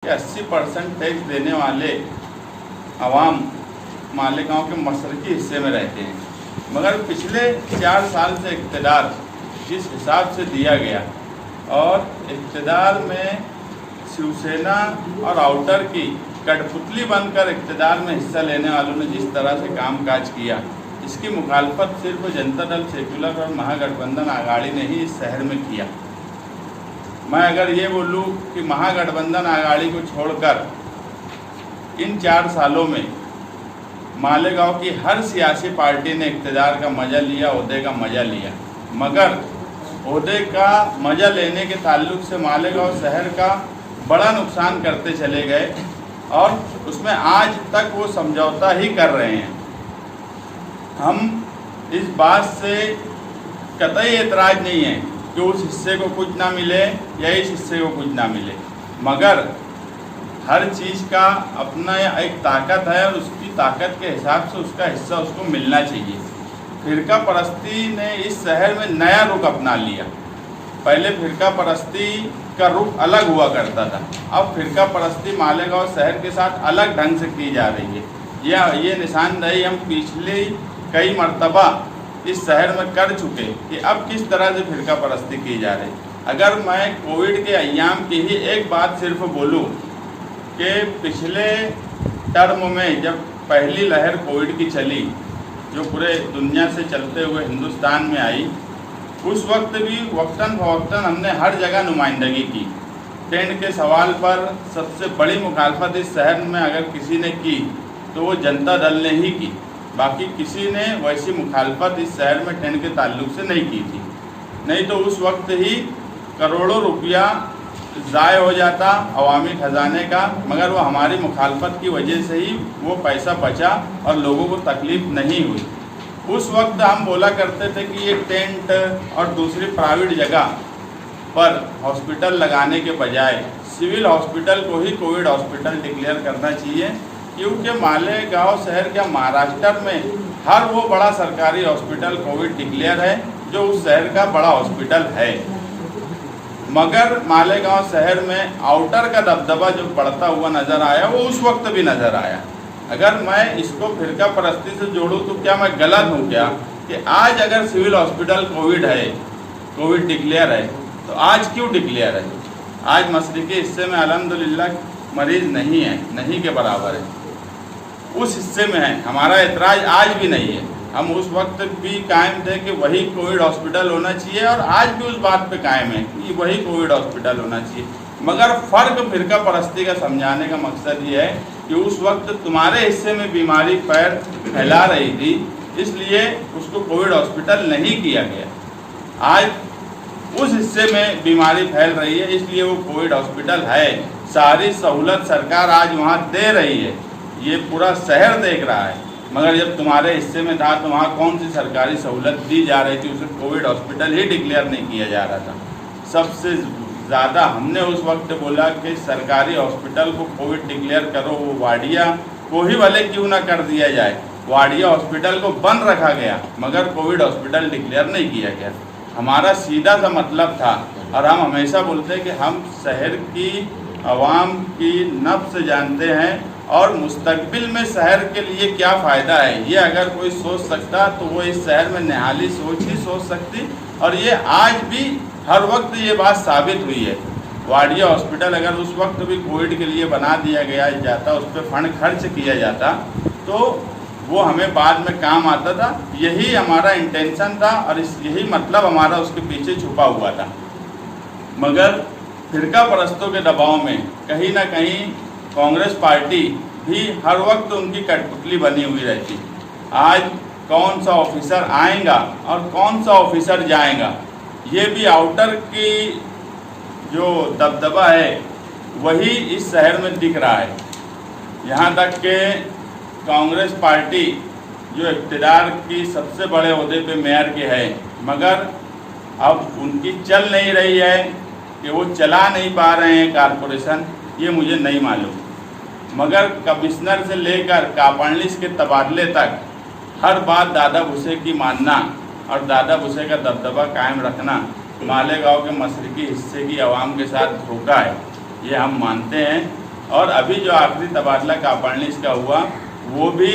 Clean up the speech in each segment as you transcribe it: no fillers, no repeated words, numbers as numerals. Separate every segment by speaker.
Speaker 1: कि 80% टैक्स देने वाले आवाम मालेगांव के मशरकी हिस्से में रहते हैं। मगर पिछले 4 साल से इक़्तिदार जिस हिसाब से दिया गया और इक़्तिदार में शिवसेना और आउटर की कठपुतली बनकर इक़्तिदार में हिस्सा लेने वालों ने जिस तरह से कामकाज किया, इसकी मुखालफत सिर्फ जनता दल सेक्युलर और महागठबंधन आघाड़ी ने ही इस शहर में किया। मैं अगर ये बोलूँ कि महागठबंधन आघाड़ी को छोड़कर इन 4 सालों में मालेगांव की हर सियासी पार्टी ने इक़्तिदार का मज़ा लिया, ओहदे का मज़ा लिया, मगर ओहदे का मज़ा लेने के ताल्लुक से मालेगांव शहर का बड़ा नुकसान करते चले गए और उसमें आज तक वो समझौता ही कर रहे हैं। हम इस बात से कतई एतराज़ नहीं है कि उस हिस्से को कुछ ना मिले या इस हिस्से को कुछ ना मिले, मगर हर चीज़ का अपना एक ताकत है और उसकी ताकत के हिसाब से उसका हिस्सा उसको मिलना चाहिए। फ़िरका परस्ती ने इस शहर में नया रुख अपना लिया। पहले फ़िरका परस्ती का रुख अलग हुआ करता था, अब फ़िरका परस्ती मालेगांव शहर के साथ अलग ढंग से की जा रही है। ये निशानदेही हम पिछले कई मरतबा इस शहर में कर चुके कि अब किस तरह से फ़िरका परस्ती की जा रही। अगर मैं कोविड के अय्याम की ही एक बात सिर्फ बोलूँ कि पिछले टर्म में जब पहली लहर कोविड की चली, जो पूरे दुनिया से चलते हुए हिंदुस्तान में आई, उस वक्त भी वक्तन फ़वक्तन हमने हर जगह नुमाइंदगी की। टेंट के सवाल पर सबसे बड़ी मुखालफत इस शहर में अगर किसी ने की तो वो जनता दल ने ही की, बाकी किसी ने वैसी मुखालफत इस शहर में टेंट के ताल्लुक से नहीं की थी। नहीं तो उस वक्त ही करोड़ों रुपया ज़ाय हो जाता अवामी खजाने का, मगर वो हमारी मुखालफत की वजह से ही वो पैसा बचा और लोगों को तकलीफ़ नहीं हुई। उस वक्त हम बोला करते थे कि ये टेंट और दूसरी प्राइवेट जगह पर हॉस्पिटल लगाने के बजाय सिविल हॉस्पिटल को ही कोविड हॉस्पिटल डिक्लेयर करना चाहिए, क्योंकि मालेगांव शहर के महाराष्ट्र में हर वो बड़ा सरकारी हॉस्पिटल कोविड डिक्लेयर है जो उस शहर का बड़ा हॉस्पिटल है। मगर मालेगांव शहर में आउटर का दबदबा जो बढ़ता हुआ नज़र आया वो उस वक्त भी नज़र आया। अगर मैं इसको फ़िरका परस्ती से जोड़ूँ तो क्या मैं गलत हूँ क्या कि आज अगर सिविल हॉस्पिटल कोविड है, कोविड डिक्लेयर है, तो आज क्यों डिक्लेयर है? आज मशरिकी हिस्से में अल्हम्दुलिल्लाह मरीज़ नहीं है, नहीं के बराबर है, उस हिस्से में है। हमारा एतराज़ आज भी नहीं है। हम उस वक्त भी कायम थे कि वही कोविड हॉस्पिटल होना चाहिए और आज भी उस बात पे कायम है कि वही कोविड हॉस्पिटल होना चाहिए। मगर फ़र्क फ़िरका परस्ती का समझाने का मकसद ये है कि उस वक्त तुम्हारे हिस्से में बीमारी फैला रही थी, इसलिए उसको कोविड हॉस्पिटल नहीं किया गया। आज उस हिस्से में बीमारी फैल रही है, इसलिए वो कोविड हॉस्पिटल है। सारी सहूलत सरकार आज वहाँ दे रही है, ये पूरा शहर देख रहा है। मगर जब तुम्हारे हिस्से में था तो वहाँ कौन सी सरकारी सहूलत दी जा रही थी? उसे कोविड हॉस्पिटल ही डिक्लेयर नहीं किया जा रहा था। सबसे ज़्यादा हमने उस वक्त बोला कि सरकारी हॉस्पिटल को कोविड डिक्लेयर करो, वो वाडिया को ही भले क्यों ना कर दिया जाए। वाडिया हॉस्पिटल को बंद रखा गया मगर कोविड हॉस्पिटल डिक्लेयर नहीं किया गया। हमारा सीधा सा मतलब था और हम हमेशा बोलते हैं कि हम शहर की आवाम की नब्ज़ जानते हैं और मुस्तकबिल में शहर के लिए क्या फ़ायदा है, ये अगर कोई सोच सकता तो वो इस शहर में निहाली सोच ही सोच सकती। और ये आज भी हर वक्त ये बात साबित हुई है। वाडिया हॉस्पिटल अगर उस वक्त भी कोविड के लिए बना दिया गया जाता, उस पर फंड खर्च किया जाता तो वो हमें बाद में काम आता था। यही हमारा इंटेंशन था और यही मतलब हमारा उसके पीछे छुपा हुआ था। मगर फ़िरका परस्तों के दबाव में कहीं ना कहीं कांग्रेस पार्टी भी हर वक्त उनकी कठपुतली बनी हुई रहती। आज कौन सा ऑफिसर आएगा और कौन सा ऑफिसर जाएगा, ये भी आउटर की जो दबदबा है वही इस शहर में दिख रहा है। यहाँ तक कि कांग्रेस पार्टी जो इक़्तिदार की सबसे बड़े ओहदे पे मेयर के है, मगर अब उनकी चल नहीं रही है कि वो चला नहीं पा रहे हैं कारपोरेशन, ये मुझे नहीं मालूम। मगर कमिश्नर से लेकर कापालिस के तबादले तक हर बात दादा भूसे की मानना और दादा भूसे का दबदबा कायम रखना मालेगांव के मशरकी हिस्से की आवाम के साथ धोखा है। ये हम मानते हैं और अभी जो आखिरी तबादला कापाडलिस का हुआ वो भी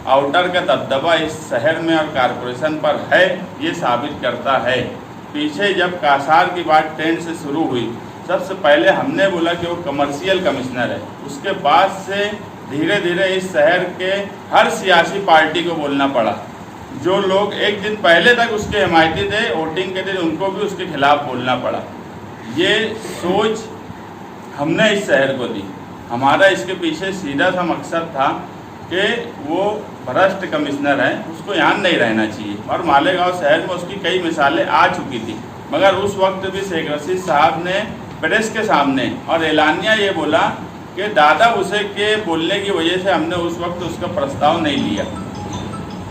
Speaker 1: आउटर का दबदबा इस शहर में और कारपोरेशन पर है, ये साबित करता है। पीछे जब कासार की बात ट्रेंड से शुरू हुई, सबसे पहले हमने बोला कि वो कमर्शियल कमिश्नर है। उसके बाद से धीरे धीरे इस शहर के हर सियासी पार्टी को बोलना पड़ा। जो लोग एक दिन पहले तक उसके हिमायती थे वोटिंग के दिन, उनको भी उसके खिलाफ बोलना पड़ा। ये सोच हमने इस शहर को दी। हमारा इसके पीछे सीधा सा मकसद था कि वो भ्रष्ट कमिश्नर है, उसको यहाँ नहीं रहना चाहिए। और मालेगांव शहर में उसकी कई मिसालें आ चुकी थी, मगर उस वक्त भी शेख रशीद साहब ने प्रेस के सामने और एलानिया ये बोला कि दादा भूसे के बोलने की वजह से हमने उस वक्त उसका प्रस्ताव नहीं लिया।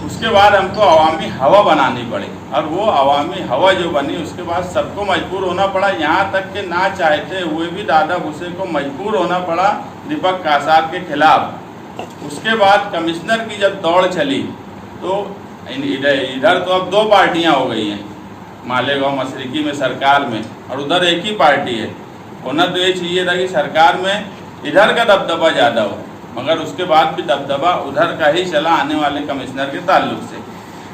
Speaker 1: उसके बाद हमको अवामी हवा बनानी पड़ी, और वो अवामी हवा जो बनी उसके बाद सबको मजबूर होना पड़ा। यहाँ तक कि ना चाहते हुए भी दादा भूसे को मजबूर होना पड़ा दीपक कासार के खिलाफ। उसके बाद कमिश्नर की जब दौड़ चली तो इधर तो अब दो पार्टियाँ हो गई हैं, मालेगांव मशरकी में सरकार में, और उधर एक ही पार्टी है। होना तो ये चाहिए था कि सरकार में इधर का दबदबा ज़्यादा हो, मगर उसके बाद भी दबदबा उधर का ही चला आने वाले कमिश्नर के ताल्लुक से।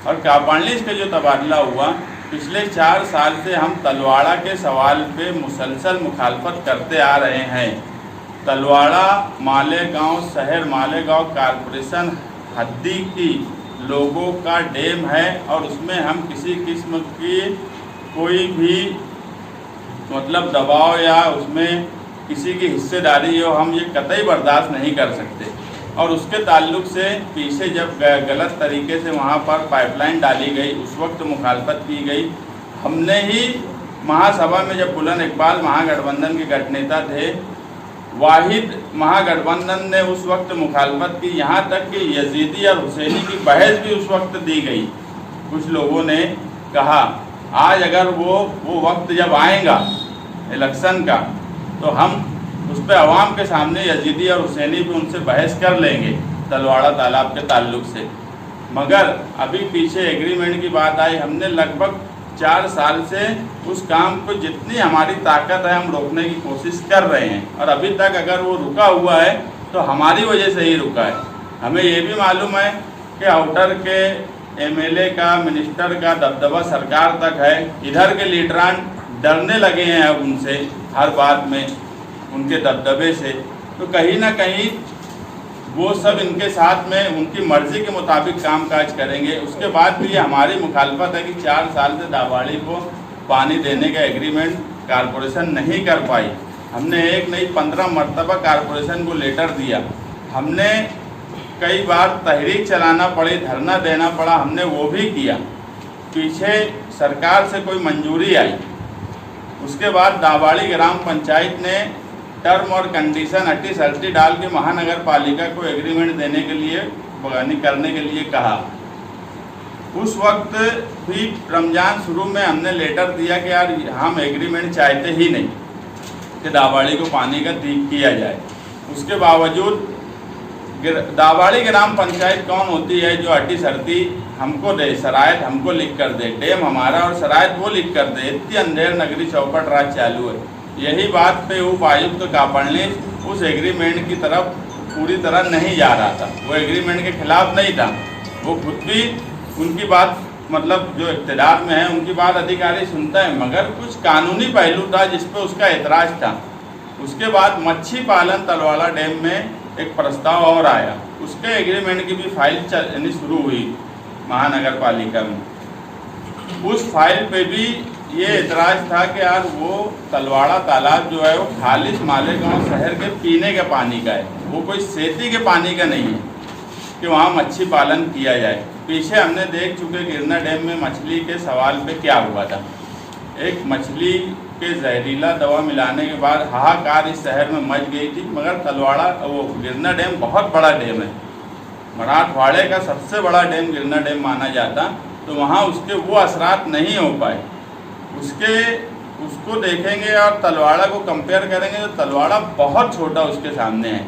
Speaker 1: और कापाडलिस का जो तबादला हुआ, पिछले 4 साल से हम तलवाड़ा के सवाल पे मुसलसल मुखालफत करते आ रहे हैं। तलवाड़ा मालेगांव शहर, मालेगांव कारपोरेशन हद्दी की लोगों का डैम है, और उसमें हम किसी किस्म की कोई भी मतलब दबाव या उसमें किसी की हिस्सेदारी हो, हम ये कतई बर्दाश्त नहीं कर सकते। और उसके ताल्लुक से पीछे जब गलत तरीके से वहाँ पर पाइपलाइन डाली गई, उस वक्त मुखालफत की गई। हमने ही महासभा में, जब बुलंद इकबाल महागठबंधन के गठनेता थे, वाहिद महागठबंधन ने उस वक्त मुखालफत की। यहाँ तक कि यजीदी और हुसैनी की बहस भी उस वक्त दी गई। कुछ लोगों ने कहा आज अगर वो वक्त जब आएगा इलेक्शन का, तो हम उस पर आवाम के सामने यजीदी और हुसैनी भी उनसे बहस कर लेंगे तलवाड़ा तालाब के ताल्लुक से। मगर अभी पीछे एग्रीमेंट की बात आई, हमने लगभग 4 साल से उस काम को जितनी हमारी ताकत है हम रोकने की कोशिश कर रहे हैं, और अभी तक अगर वो रुका हुआ है तो हमारी वजह से ही रुका है। हमें ये भी मालूम है कि आउटर के एमएलए का, मिनिस्टर का दबदबा सरकार तक है। इधर के लीडरान डरने लगे हैं अब उनसे, हर बात में उनके दबदबे से। तो कहीं ना कहीं वो सब इनके साथ में उनकी मर्ज़ी के मुताबिक कामकाज करेंगे। उसके बाद भी ये हमारी मुखालफत है कि 4 साल से दावाड़ी को पानी देने का एग्रीमेंट कारपोरेशन नहीं कर पाई। हमने एक नहीं 15 मरतबा कारपोरेशन को लेटर दिया। हमने कई बार तहरीक चलाना पड़ी, धरना देना पड़ा, हमने वो भी किया। पीछे सरकार से कोई मंजूरी आई। उसके बाद दावाड़ी ग्राम पंचायत ने टर्म और कंडीशन अट्टी सल्टी डाल के महानगर पालिका को एग्रीमेंट देने के लिए, बगानी करने के लिए कहा। उस वक्त भी रमज़ान शुरू में हमने लेटर दिया कि यार हम एग्रीमेंट चाहते ही नहीं कि दावाड़ी को पानी का दीप किया जाए। उसके बावजूद दावाड़ी ग्राम पंचायत कौन होती है जो अट्टी सरती हमको दे, शरायत हमको लिख कर दे, डैम हमारा और शरायत वो लिख कर दे। इतनी अंधेर नगरी चौपट राज चालू है। यही बात पे उपायुक्त कापाडलिस उस एग्रीमेंट की तरफ पूरी तरह नहीं जा रहा था। वो एग्रीमेंट के खिलाफ नहीं था। वो खुद भी उनकी बात, मतलब जो इक़्तिदार में है उनकी बात अधिकारी सुनता है, मगर कुछ कानूनी पहलू था जिस पर उसका एतराज़ था। उसके बाद मच्छी पालन तलवाड़ा डैम में एक प्रस्ताव और आया, उसके एग्रीमेंट की भी फाइल चलनी शुरू हुई महानगर पालिका में। उस फाइल पे भी ये एतराज़ था कि यार वो तलवाड़ा तालाब जो है वो खालिश मालेगांव शहर के पीने के पानी का है, वो कोई सेती के पानी का नहीं है कि वहाँ मच्छी पालन किया जाए। पीछे हमने देख चुके गिरना डैम में मछली के सवाल पे क्या हुआ था। एक मछली के जहरीला दवा मिलाने के बाद हाहाकार इस शहर में मच गई थी। मगर तलवाड़ा वो गिरना डैम बहुत बड़ा डैम है, मराठवाड़े का सबसे बड़ा डैम गिरना डैम माना जाता, तो वहाँ उसके वो असरात नहीं हो पाए। उसको देखेंगे और तलवाड़ा को कंपेयर करेंगे तो तलवाड़ा बहुत छोटा उसके सामने है।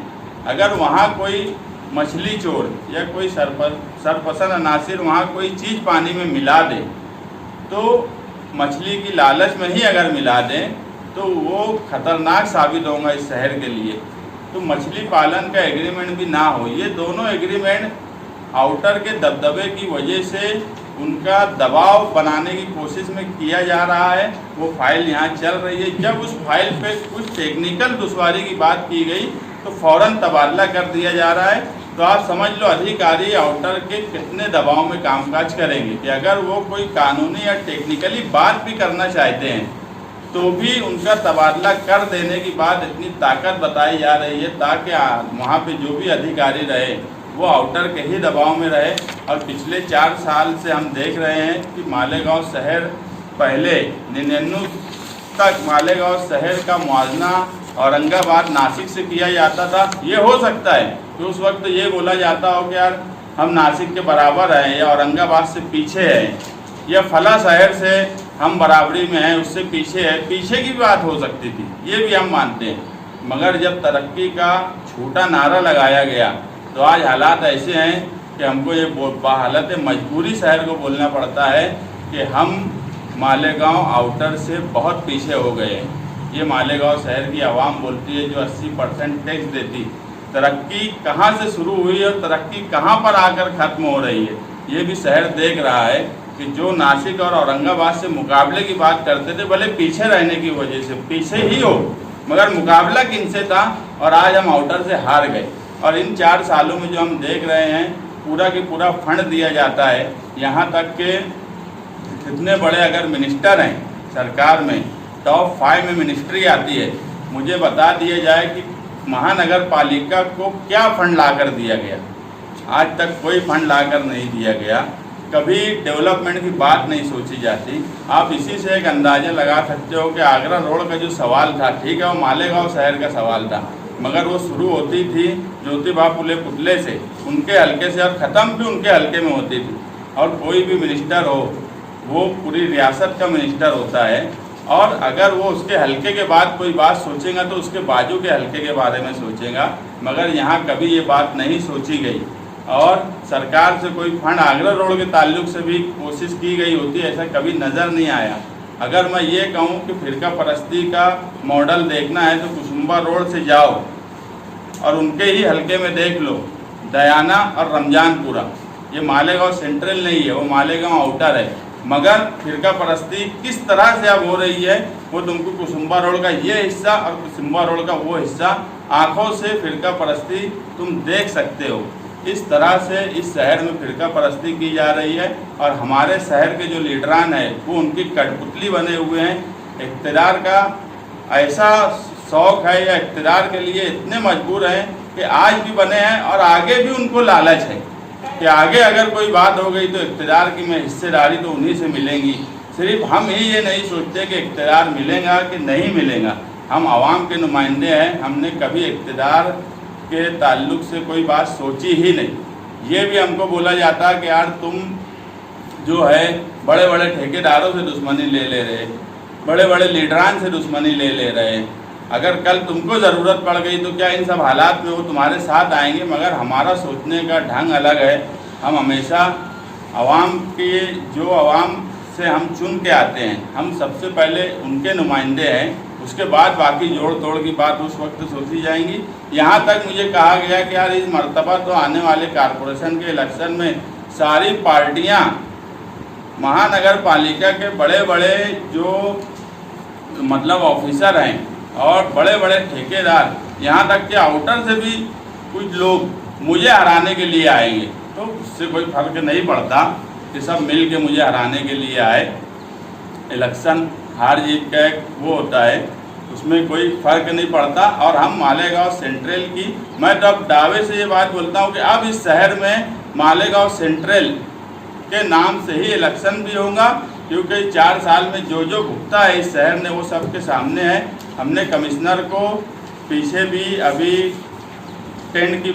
Speaker 1: अगर वहाँ कोई मछली चोर या कोई सरपसन अनासिर वहाँ कोई चीज़ पानी में मिला दे, तो मछली की लालच में ही अगर मिला दें तो वो खतरनाक साबित होगा इस शहर के लिए। तो मछली पालन का एग्रीमेंट भी ना हो। ये दोनों एग्रीमेंट आउटर के दबदबे की वजह से उनका दबाव बनाने की कोशिश में किया जा रहा है। वो फाइल यहाँ चल रही है। जब उस फाइल पे कुछ टेक्निकल दुश्वारी की बात की गई तो फौरन तबादला कर दिया जा रहा है। तो आप समझ लो अधिकारी आउटर के कितने दबाव में कामकाज करेंगे कि अगर वो कोई कानूनी या टेक्निकली बात भी करना चाहते हैं तो भी उनका तबादला कर देने की बात इतनी ताकत बताई जा रही है ताकि वहाँ पे जो भी अधिकारी रहे वो आउटर के ही दबाव में रहे। और पिछले 4 साल से हम देख रहे हैं कि मालेगांव शहर पहले 99 तक मालेगांव शहर का मुआवजा औरंगाबाद नासिक से किया जाता था। ये हो सकता है कि उस वक्त ये बोला जाता हो कि यार हम नासिक के बराबर हैं या औरंगाबाद से पीछे हैं या फला शहर से हम बराबरी में हैं उससे पीछे है, पीछे की बात हो सकती थी, ये भी हम मानते हैं। मगर जब तरक्की का छोटा नारा लगाया गया तो आज हालात ऐसे हैं कि हमको ये हालत मजबूरी शहर को बोलना पड़ता है कि हम मालेगांव आउटर से बहुत पीछे हो गए हैं। ये मालेगांव शहर की आवाम बोलती है जो 80% टैक्स देती, तरक्की कहाँ से शुरू हुई और तरक्की कहाँ पर आकर ख़त्म हो रही है ये भी शहर देख रहा है कि जो नासिक और औरंगाबाद से मुकाबले की बात करते थे भले पीछे रहने की वजह से पीछे ही हो मगर मुकाबला किनसे था और आज हम आउटर से हार गए। और इन 4 सालों में जो हम देख रहे हैं पूरा की पूरा फंड दिया जाता है। यहाँ तक कि कितने बड़े अगर मिनिस्टर हैं सरकार में टॉप 5 में मिनिस्ट्री आती है, मुझे बता दिया जाए कि महानगर पालिका को क्या फंड लाकर दिया गया। आज तक कोई फंड लाकर नहीं दिया गया, कभी डेवलपमेंट की बात नहीं सोची जाती। आप इसी से एक अंदाज़ा लगा सकते हो कि आगरा रोड का जो सवाल था, ठीक है वो मालेगांव शहर का सवाल था मगर वो शुरू होती थी ज्योतिबा फुले पुतले से, उनके हल्के से और ख़त्म भी उनके हल्के में होती थी। और कोई भी मिनिस्टर हो वो पूरी रियासत का मिनिस्टर होता है और अगर वो उसके हल्के के बाद कोई बात सोचेगा तो उसके बाजू के हल्के के बारे में सोचेगा, मगर यहाँ कभी ये बात नहीं सोची गई। और सरकार से कोई फंड आगरा रोड के ताल्लुक से भी कोशिश की गई होती, ऐसा कभी नज़र नहीं आया। अगर मैं ये कहूँ कि फिरका परस्ती का मॉडल देखना है तो कुसुम्बा रोड से जाओ और उनके ही हल्के में देख लो दयाना और रमजानपुरा। ये मालेगांव सेंट्रल नहीं है, वो मालेगांव आउटर है। मगर फिरका परस्ती किस तरह से अब हो रही है वो तुमको कुसुम्बा रोड का ये हिस्सा और कुसुम्बा रोड का वो हिस्सा आँखों से फिरका परस्ती तुम देख सकते हो। इस तरह से इस शहर में फिरका परस्ती की जा रही है और हमारे शहर के जो लीडरान हैं वो उनकी कठपुतली बने हुए हैं। इक़्तिदार का ऐसा शौक़ है या इक़्तिदार के लिए इतने मजबूर हैं कि आज भी बने हैं और आगे भी उनको लालच है कि आगे अगर कोई बात हो गई तो इक़्तिदार की में हिस्सेदारी तो उन्हीं से मिलेंगी। सिर्फ हम ही ये नहीं सोचते कि इक़्तिदार मिलेगा कि नहीं मिलेगा, हम आवाम के नुमाइंदे हैं। हमने कभी इक़्तिदार के ताल्लुक से कोई बात सोची ही नहीं। ये भी हमको बोला जाता है कि यार तुम जो है बड़े बड़े ठेकेदारों से दुश्मनी ले रहे, बड़े बड़े लीडरान से दुश्मनी ले रहे, अगर कल तुमको ज़रूरत पड़ गई तो क्या इन सब हालात में वो तुम्हारे साथ आएंगे। मगर हमारा सोचने का ढंग अलग है। हम हमेशा आवाम के जो आवाम से हम चुन के आते हैं हम सबसे पहले उनके नुमाइंदे हैं, उसके बाद बाकी जोड़ तोड़ की बात उस वक्त सोची जाएंगी। यहाँ तक मुझे कहा गया कि यार इस मरतबा तो आने वाले कॉरपोरेशन के इलेक्शन में सारी पार्टियाँ महानगर पालिका के बड़े बड़े जो मतलब ऑफिसर हैं और बड़े बड़े ठेकेदार यहाँ तक कि आउटर से भी कुछ लोग मुझे हराने के लिए आएंगे। तो उससे कोई फर्क नहीं पड़ता कि सब मिल के मुझे हराने के लिए आए। इलेक्शन हार जीत का एक वो होता है, उसमें कोई फ़र्क नहीं पड़ता। और हम मालेगांव सेंट्रल की, मैं तो अब दावे से ये बात बोलता हूँ कि अब इस शहर में मालेगांव सेंट्रल के नाम से ही इलेक्शन भी होगा, क्योंकि 4 साल में जो जो भुगता है इस शहर ने वो सबके सामने है। हमने कमिश्नर को पीछे भी अभी टेंट की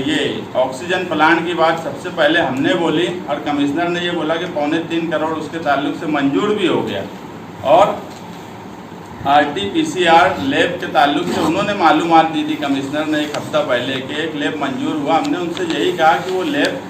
Speaker 1: ये ऑक्सीजन प्लांट की बात सबसे पहले हमने बोली और कमिश्नर ने ये बोला कि 3.25 करोड़ उसके ताल्लुक से मंजूर भी हो गया। और RT-PCR लैब के ताल्लुक से उन्होंने मालूमात दी थी कमिश्नर ने 1 हफ्ता पहले कि एक लैब मंजूर हुआ। हमने उनसे यही कहा कि वो लैब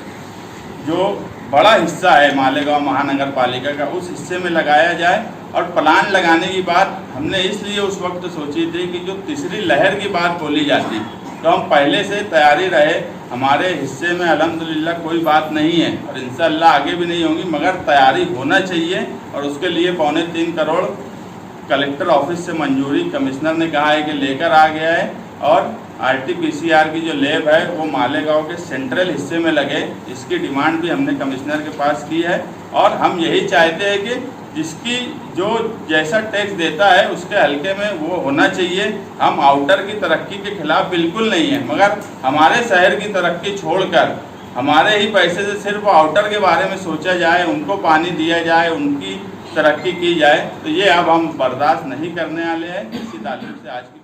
Speaker 1: जो बड़ा हिस्सा है मालेगांव महानगर पालिका का उस हिस्से में लगाया जाए। और प्लान लगाने की बात हमने इसलिए उस वक्त सोची थी कि जो तीसरी लहर की बात बोली जाती तो हम पहले से तैयारी रहे। हमारे हिस्से में अल्हम्दुलिल्लाह कोई बात नहीं है और इंशाअल्लाह आगे भी नहीं होंगी, मगर तैयारी होना चाहिए और उसके लिए 3.25 करोड़ कलेक्टर ऑफिस से मंजूरी कमिश्नर ने कहा है कि लेकर आ गया है। और RT-PCR की जो लैब है वो मालेगांव के सेंट्रल हिस्से में लगे, इसकी डिमांड भी हमने कमिश्नर के पास की है। और हम यही चाहते हैं कि जिसकी जो जैसा टैक्स देता है उसके हल्के में वो होना चाहिए। हम आउटर की तरक्की के खिलाफ बिल्कुल नहीं है, मगर हमारे शहर की तरक्की छोड़कर हमारे ही पैसे से सिर्फ आउटर के बारे में सोचा जाए, उनको पानी दिया जाए, उनकी तरक्की की जाए, तो ये अब हम बर्दाश्त नहीं करने वाले हैं। इसी ताल्लुक से आज की